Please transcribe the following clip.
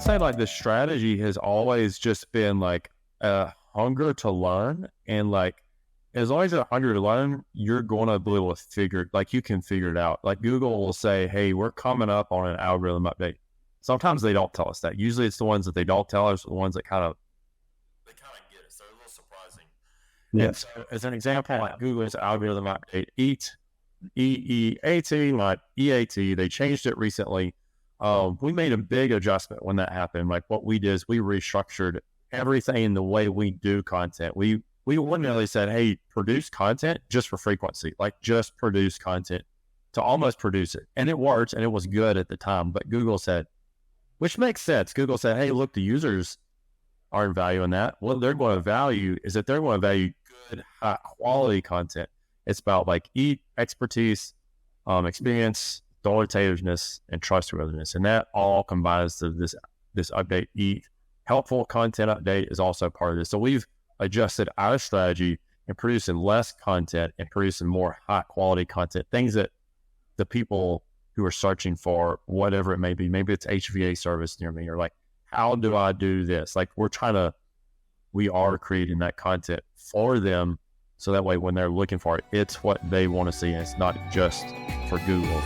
say like the strategy has always just been like a hunger to learn, and like as long as you're a hunger to learn, you're going to be able to you can figure it out. Like Google will say, hey, we're coming up on an algorithm update. Sometimes they don't tell us that. Usually it's the ones that they don't tell us, the ones that kind of get us. They're a little surprising. Yeah. And so as an example, like Google's algorithm update, EEAT, not EAT, they changed it recently. We made a big adjustment when that happened. Like what we did is we restructured everything in the way we do content. We literally said, hey, produce content just for frequency, like just produce content to almost produce it. And it worked and it was good at the time. But Google said, which makes sense. Google said, hey, look, the users aren't valuing that. What they're going to value is that they're going to value good, high quality content. It's about like expertise, experience, authoritativeness, and trustworthiness. And that all combines to this update. Helpful content update is also part of this. So we've adjusted our strategy and producing less content and producing more high quality content, things that the people who are searching for, whatever it may be, maybe it's HVA service near me, or like, how do I do this? Like we are creating that content for them. So that way, when they're looking for it, it's what they want to see. And it's not just for Google.